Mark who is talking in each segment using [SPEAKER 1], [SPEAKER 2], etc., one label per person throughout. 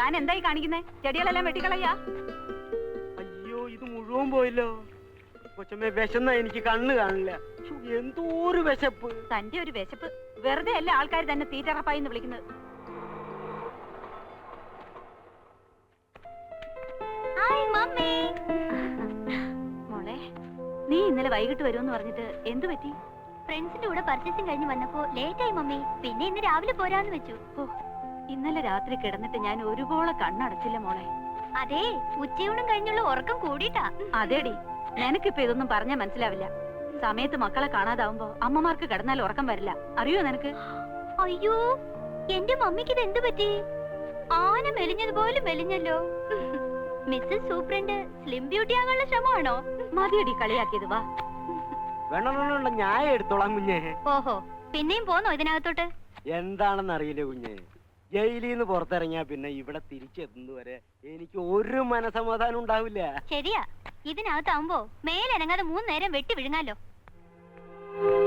[SPEAKER 1] താൻ എന്തായി കാണിക്കുന്നേ? ചെടികളെല്ലാം വെട്ടിക്കളയാ?
[SPEAKER 2] അയ്യോ, ഇത് മുഴുവൻ പോയല്ലോ. കൊച്ചമ്മേ, വിശന്ന എനിക്ക് കണ്ണ് കാണില്ല. എന്തോ ഒരു വിശപ്പ്.
[SPEAKER 1] തന്റെ ഒരു വിശപ്പ് വെറുതെ അല്ല ആൾക്കാർ തന്നെ തീറ്ററപ്പായി എന്ന് വിളിക്കുന്നത്. മോളെ, നീ ഇന്നലെ വൈകിട്ട് വരുമെന്ന് പറഞ്ഞിട്ട് എന്തു പറ്റി?
[SPEAKER 3] ഫ്രണ്ട്സിന്റെ കൂടെ പർച്ചേസിംഗ് കഴിഞ്ഞ് വന്നപ്പോ ലേറ്റ് ആയി മമ്മി. പിന്നെ ഇന്ന് രാവിലെ പോരാന്ന് വെച്ചു.
[SPEAKER 1] ഓ, ഇന്നലെ രാത്രി കിടന്നിട്ട് ഞാൻ ഒരുപോലെ കണ്ണടച്ചില്ല മോളെ.
[SPEAKER 3] അതെ, ഉച്ചയൂണും കഴിഞ്ഞുള്ള ഉറക്കം കൂടിയിട്ടാ.
[SPEAKER 1] അതേടി, നിനക്കിപ്പോ ഇതൊന്നും പറഞ്ഞാ മനസ്സിലാവില്ല. സമയത്ത് മക്കളെ കാണാതാവുമ്പോ അമ്മമാർക്ക് കിടന്നാൽ ഉറക്കം വരില്ല. അറിയോ നിനക്ക്?
[SPEAKER 3] അയ്യോ, എന്റെ മമ്മിക്ക് ഇത് എന്ത് പറ്റി? ആന മെലിഞ്ഞതുപോലെ മെലിഞ്ഞല്ലോ. മിസ്സസ് സൂപ്രണ്ട് സ്ലിം ബ്യൂട്ടി ആകാനുള്ള ശ്രമമാണോ?
[SPEAKER 1] മതിയടി കളിയാക്കിയത്. വാ,
[SPEAKER 2] വേണ്ട, ഞാൻ എടുത്തോളാം കുഞ്ഞേ.
[SPEAKER 3] ഓഹോ, പിന്നെയും പോന്നോ ഇതിനകത്തോട്ട്?
[SPEAKER 2] എന്താണെന്ന് അറിയില്ല കുഞ്ഞേ. ജയിലിൽ നിന്ന് പുറത്തിറങ്ങിയാ പിന്നെ ഇവിടെ തിരിച്ചെത്തുന്നവരെ എനിക്ക് ഒരു മനസമാധാനം ഉണ്ടാവില്ല.
[SPEAKER 3] ശരിയാ, ഇതിനകത്താവുമ്പോ മേലനങ്ങാതെ 3 നേരം വെട്ടി വിഴുങ്ങാലോ.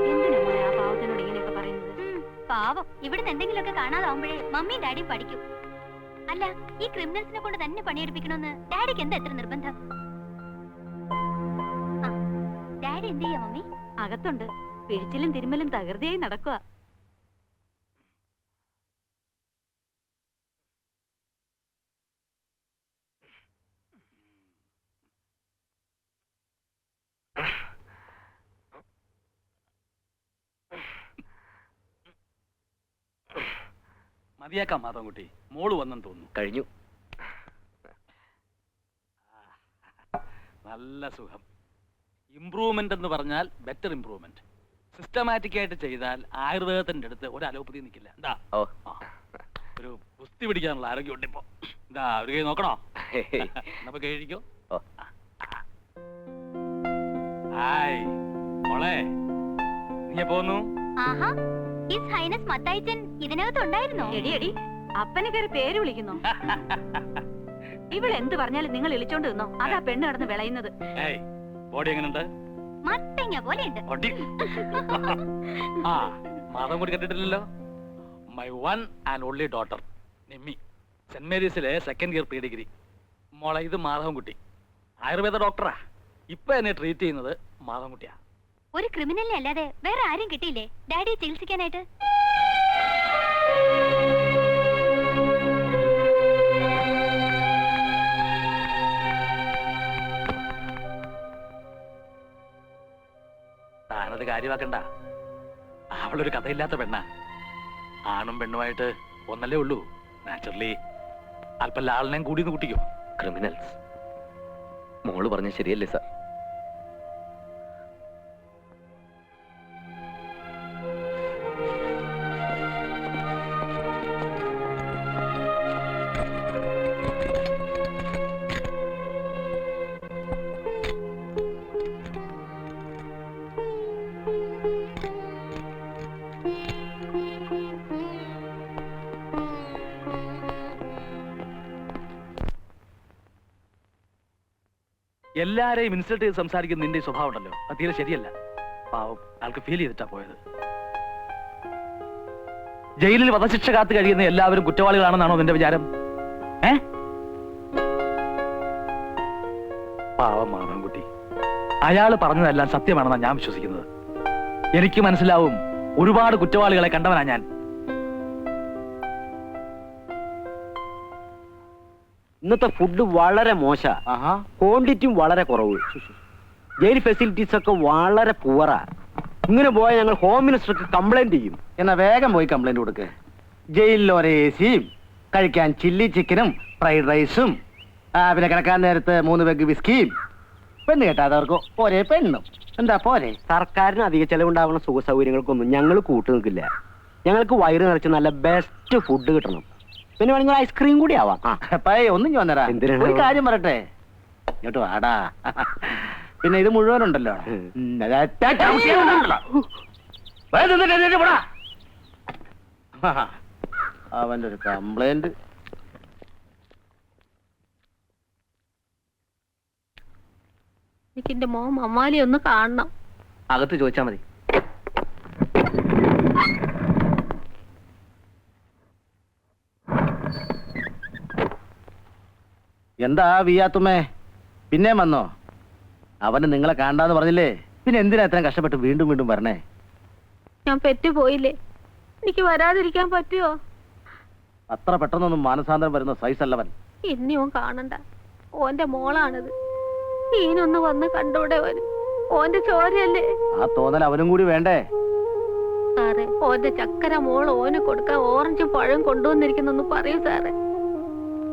[SPEAKER 1] എന്തിനാ മോളെ ആ പാവത്തിനോട് ഇങ്ങനെയൊക്കെ പറയുന്നത്?
[SPEAKER 3] പാവം, ഇവിടുന്ന് എന്തെങ്കിലുമൊക്കെ കാണാതാവുമ്പോഴേ മമ്മിയും ഡാഡിയും പഠിക്കും. അല്ല, ഈ ക്രിമിനൽസിനെ കൊണ്ട് തന്നെ പണിയെടുപ്പിക്കണമെന്ന് ഡാഡിക്ക് എന്താ എത്ര നിർബന്ധം? ഡാഡി എന്ത് ചെയ്യാ മമ്മി?
[SPEAKER 1] അകത്തുണ്ട്. പിഴിച്ചിലും തിരുമ്മലും തകൃതിയായി നടക്കുക.
[SPEAKER 4] മതിയാക്കാം മാധവൻകുട്ടി, മോള് വന്നെന്ന് തോന്നുന്നു.
[SPEAKER 2] കഴിഞ്ഞു.
[SPEAKER 4] നല്ല സുഖം. ഇംപ്രൂവ്മെന്റ് എന്ന് പറഞ്ഞാൽ ബെറ്റർ ഇംപ്രൂവ്മെന്റ്. സിസ്റ്റമാറ്റിക് ആയിട്ട് ചെയ്താൽ ആയുർവേദത്തിന്റെ അടുത്ത് ഒരു അലോപ്പതി നിൽക്കില്ല. എന്താ ഒരു കുസ്തി പിടിക്കാനുള്ള ആരോഗ്യം ഉണ്ട് ഇപ്പോ. എന്താ ഒരു കൈ നോക്കണോ? നമുക്ക് കഴിക്കോ? ഹായ് മോളെ, നീ പോന്നു?
[SPEAKER 3] ആഹാ, ഹിസ് ഹൈനസ് മത്തായിച്ചൻ ഇതിനകത്തുണ്ടായിരുന്നോ?
[SPEAKER 1] എടി, അപ്പനെ കയറി പേര് വിളിക്കുന്നു. ഇവളെന്ത് പറഞ്ഞാലും നിങ്ങൾ ഇളിച്ചോണ്ട് നിന്നോ. അതാ പെണ്ണ് കിടന്ന് വിളയുന്നത്.
[SPEAKER 4] ബോഡി എങ്ങനെയുണ്ട്?
[SPEAKER 3] മത്തങ്ങ പോലെയുണ്ട്.
[SPEAKER 4] ആ, മാധവൻ കൂടി കണ്ടിട്ടില്ലല്ലോ. My one and only daughter Nimmi, saint മേരീസിലെ 2nd ഇയർ പ്രീ ഡിഗ്രി. മോളെ, ഇത് മാധവൻകുട്ടി, ആയുർവേദ ഡോക്ടറാ. ഇപ്പൊ എന്നെ ട്രീറ്റ് ചെയ്യുന്നത് മാധവൻകുട്ടിയാ.
[SPEAKER 3] ഒരു ക്രിമിനലിനെ അല്ലാതെ വേറെ ആരും കിട്ടിയില്ലേ ഡാഡിയെ ചികിത്സിക്കാനായിട്ട്?
[SPEAKER 4] താനത് കാര്യമാക്കണ്ട. അവളൊരു കഥയില്ലാത്ത പെണ്ണാ. ആണും പെണ്ണുമായിട്ട് ഒന്നല്ലേ ഉള്ളൂ. നാച്ചുറലി അല്പം ലാളനെയും കൂടി കൂട്ടിക്കോ.
[SPEAKER 5] ക്രിമിനൽസ്. മോള് പറഞ്ഞ ശരിയല്ലേ സാർ?
[SPEAKER 4] എല്ലാരെയും ഇൻസൾട്ട് ചെയ്ത് സംസാരിക്കുന്ന നിന്റെ സ്വഭാവം ഉണ്ടല്ലോ, അത് തീരെ ശരിയല്ല. പാവം, ആൾക്ക് ഫീൽ ചെയ്തിട്ടാ പോയത്. ജയിലിൽ വധശിക്ഷ കാത്തു കഴിയുന്ന എല്ലാവരും കുറ്റവാളികളാണെന്നാണോ നിന്റെ വിചാരം? പാവം മാധവൻകുട്ടി, അയാൾ പറഞ്ഞതെല്ലാം സത്യമാണെന്നാണ് ഞാൻ വിശ്വസിക്കുന്നത്. എനിക്ക് മനസ്സിലാവും, ഒരുപാട് കുറ്റവാളികളെ കണ്ടവനാ ഞാൻ.
[SPEAKER 2] ഇന്നത്തെ ഫുഡ് വളരെ മോശ, ക്വാണ്ടിറ്റിയും വളരെ കുറവ്. ജയിൽ ഫെസിലിറ്റീസ് ഒക്കെ വളരെ പുവറാ. ഇങ്ങനെ പോയാൽ ഞങ്ങൾ ഹോം മിനിസ്റ്റർക്ക് കംപ്ലൈന്റ് ചെയ്യും.
[SPEAKER 6] എന്നാ വേഗം പോയി കംപ്ലൈന്റ് കൊടുക്ക്. ജയിലിൽ ഒരേ എസിയും, കഴിക്കാൻ ചില്ലി ചിക്കനും ഫ്രൈഡ് റൈസും, പിന്നെ കിടക്കാൻ നേരത്ത് 3 പെഗ് വിസ്കിയും, പെണ്ണ് കേട്ടാതവർക്ക് ഒരേ പെണ്ണും. എന്താ പോരെ?
[SPEAKER 2] സർക്കാരിന് അധിക ചെലവുണ്ടാവുന്ന സുഖ സൗകര്യങ്ങൾക്കൊന്നും ഞങ്ങൾ കൂട്ടു നിൽക്കില്ല. ഞങ്ങൾക്ക് വയറ് നിറച്ച് നല്ല ബെസ്റ്റ് ഫുഡ് കിട്ടണം. പിന്നെ വേണമെങ്കിൽ ഐസ്ക്രീം കൂടി ആവാം.
[SPEAKER 6] ഒന്നും ചോന്നരാ, ഒരു കാര്യം പറയട്ടെ, ഇങ്ങോട്ട് വാടാ. പിന്നെ ഇത് മുഴുവനുണ്ടല്ലോ. അവന്റെ ഒരു കംപ്ലൈന്റ്.
[SPEAKER 7] എനിക്ക് എന്റെ മോൻ മമ്മാലി ഒന്ന് കാണണം.
[SPEAKER 5] അകത്ത് ചോദിച്ചാ മതി.
[SPEAKER 6] എന്താ വിയാത്തുമ്മേ പിന്നെ വന്നോ? അവന് നിങ്ങളെ കാണാന്ന് പറഞ്ഞില്ലേ, പിന്നെ എന്തിനാ ഇത്രയും കഷ്ടപ്പെട്ട് വീണ്ടും വീണ്ടും വരണേ?
[SPEAKER 7] ഞാൻ പെറ്റുപോയില്ലേ, എനിക്ക് വരാതിരിക്കാൻ പറ്റുമോ?
[SPEAKER 6] അത്ര പെട്ടെന്നൊന്നും മാനസാന്തരം വരുന്ന സൈസ് അല്ലവൻ.
[SPEAKER 7] ഇനി ഓൻ കാണണ്ട, ഓന്റെ മോളാണിത്. ഈനൊന്ന് വന്ന് കണ്ടൂടെ ഓന്? ഓന്റെ ചോരയല്ലേ.
[SPEAKER 6] ആ തോന്നൽ അവനും കൂടി വേണ്ടേ?
[SPEAKER 7] സാറേ, ഓന്റെ ചക്കര മോൾ ഓന് കൊടുക്കാൻ ഓറഞ്ചും പഴം കൊണ്ടുവന്നിരിക്കുന്നൊന്ന് പറയൂ സാറേ.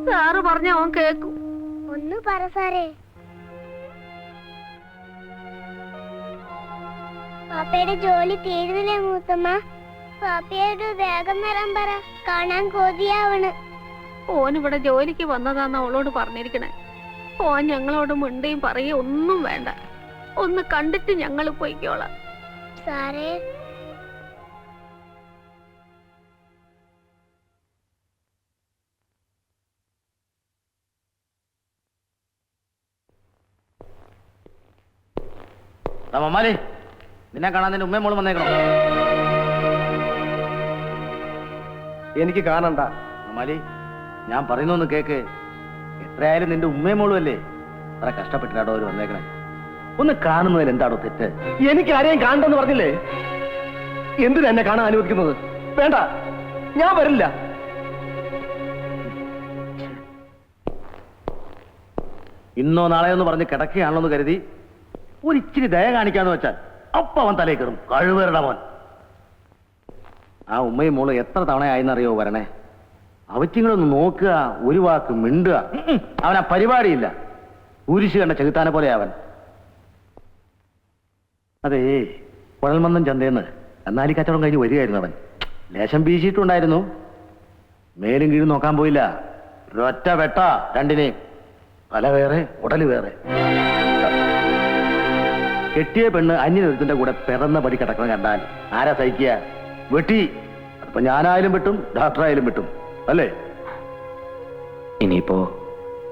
[SPEAKER 7] സാറ് പറഞ്ഞ ഓൻ കേക്കും.
[SPEAKER 3] ഒന്ന് പറ സാറേ. പാപ്പയുടെ ജോലി തീരുന്നില്ലേ മൂത്തമ്മ? പാപ്പയോട് വേഗം വരാൻ പറ, കാണാൻ കൊതിയാവണ്.
[SPEAKER 7] ഓനിവിടെ ജോലിക്ക് വന്നതാന്ന് അവളോട് പറഞ്ഞിരിക്കണേ. ഓൻ ഞങ്ങളോട് മിണ്ടിയും പറയുകയും ഒന്നും വേണ്ട. ഒന്ന് കണ്ടിട്ട് ഞങ്ങൾ പോയിക്കോളാം.
[SPEAKER 3] സാറേ,
[SPEAKER 6] മമ്മാലി, നിന്നെ കാണാൻ നിന്റെ ഉമ്മയും മോളും വന്നേക്കണോ?
[SPEAKER 2] എനിക്ക് കാണണ്ട.
[SPEAKER 6] മമ്മാലി, ഞാൻ പറയുന്നൊന്ന് കേക്ക്. എത്രയായാലും നിന്റെ ഉമ്മയും മോളും അല്ലേ? അത്ര കഷ്ടപ്പെട്ടിട്ടാടോ അവർ വന്നേക്കണേ. ഒന്ന് കാണുന്നതിൽ എന്താണോ തെറ്റ്?
[SPEAKER 2] എനിക്ക് ആരെയും കാണണ്ടെന്ന് പറഞ്ഞില്ലേ? എന്തിനാ എന്നെ കാണാൻ അനുവദിക്കുന്നത്? വേണ്ട, ഞാൻ വരില്ല.
[SPEAKER 6] ഇന്നോ നാളെയോ എന്ന് പറഞ്ഞ് കിടക്കുകയാണല്ലോ എന്ന് കരുതി ഒരിച്ചിരി ദയ കാണിക്കാന്ന് വെച്ചാൽ അപ്പ അവൻ തലേ കയറും. കഴിവേറുടെ മോൻ. ആ ഉമ്മയും മോള് എത്ര തവണയായെന്നറിയോ വരണേ? അവറ്റിങ്ങളൊന്ന് നോക്കുക, ഒരു വാക്ക് മിണ്ടുക. അവനാ പരിപാടിയില്ല. കുരിശ് കണ്ട ചെകുത്താനെ പോലെ അവൻ. അതേ, കുഴൽമന്ദം ചന്തേന്ന് എന്നാലി കച്ചവടം കഴിഞ്ഞ് വരികയായിരുന്നു അവൻ. ലേശം വീശിയിട്ടുണ്ടായിരുന്നു. മേലും കീഴും നോക്കാൻ പോയില്ല. ഒരൊറ്റ വെട്ട രണ്ടിനെയും. തല വേറെ, ഉടല് വേറെ. കെട്ടിയ പെണ്ണ് അന്യനൊരുത്തിന്റെ കൂടെ പിറന്ന പടി കിടക്കണം കണ്ടാൽ ആരാ സഹിക്കുക? വെട്ടി. അതിപ്പോ ഞാനായാലും വെട്ടും, ഡോക്ടറായാലും വെട്ടും, അല്ലേ?
[SPEAKER 5] ഇനിയിപ്പോ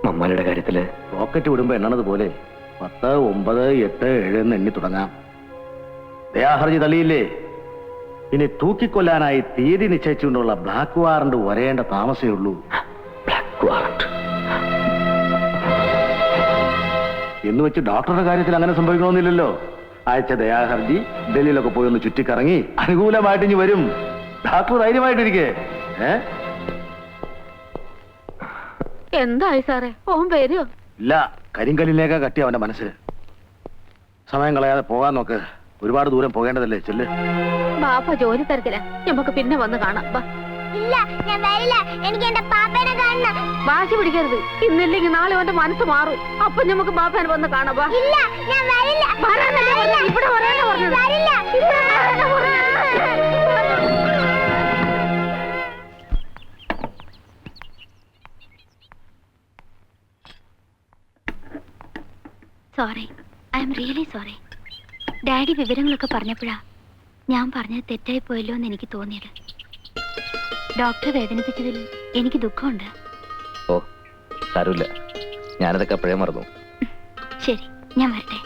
[SPEAKER 5] മമ്മാലിയുടെ കാര്യത്തില്
[SPEAKER 6] റോക്കറ്റ് വിടുമ്പോ എണ്ണണത് പോലെ 10, 9, 8, 7 എന്ന് എണ്ണി തുടങ്ങാം. ദയാഹർജി തള്ളിയില്ലേ? ഇനി തൂക്കിക്കൊല്ലാനായി തീയതി നിശ്ചയിച്ചുകൊണ്ടുള്ള ബ്ലാക്ക് വാറണ്ട് വരേണ്ട താമസമേ ഉള്ളൂ.
[SPEAKER 5] ബ്ലാക്ക് വാറണ്ട്
[SPEAKER 6] എന്ന് വെച്ച് ഡോക്ടറുടെ കാര്യത്തിൽ അങ്ങനെ സംഭവിക്കണമെന്നില്ലല്ലോ. അയച്ച ദയാഹർജി ഡൽഹിയിലൊക്കെ പോയി ഒന്ന് ചുറ്റിക്കറങ്ങി അനുകൂലമായിട്ട് ഇനി വരും. ഡോക്ടർ ധൈര്യമായിട്ടിരിക്കേ.
[SPEAKER 7] എന്തായി സാറേ, ഓൻ വരുമോ?
[SPEAKER 6] ഇല്ല, കരിങ്കല്ലിനേക്കാ കട്ടി അവന്റെ മനസ്സ്. സമയം കളയാതെ പോകാൻ നോക്ക്. ഒരുപാട് ദൂരം പോകേണ്ടതല്ലേ. ചെല്ല്.
[SPEAKER 7] ബാപ്പ ജോലി തിരക്കില്ല, നമുക്ക് പിന്നെ വന്ന് കാണാം. വാ.
[SPEAKER 3] ഇല്ല, ഞാൻ വരില്ല. എനിക്ക് എന്റെ പാപ്പേനെ കാണണം.
[SPEAKER 7] വാശി പിടിക്കരുത്. ഇന്നില്ലെങ്കിൽ നാളെ അവന്റെ മനസ്സ് മാറും. അപ്പൊ നമുക്ക് ബാപ്പേനെ വന്ന് കാണാം. വാ.
[SPEAKER 3] ഇല്ല, ഞാൻ വരില്ല.
[SPEAKER 7] വരാനല്ലേ പറഞ്ഞത്? ഇവിടെ വരാനാ പറഞ്ഞത്.
[SPEAKER 3] വരില്ല. Sorry, I am really sorry. Daddy വിവരങ്ങളൊക്കെ പറഞ്ഞപ്പോഴാ ഞാൻ പറഞ്ഞത് തെറ്റായി പോയല്ലോ എന്ന് എനിക്ക് തോന്നിയത്. ഡോക്ടറെ വേദനിപ്പിച്ചതിൽ എനിക്ക് ദുഃഖമുണ്ട്.
[SPEAKER 5] ഓ സാരമില്ല, ഞാനതൊക്കെ അപ്പോഴേ മറന്നു.
[SPEAKER 3] ശരി, ഞാൻ വരട്ടെ.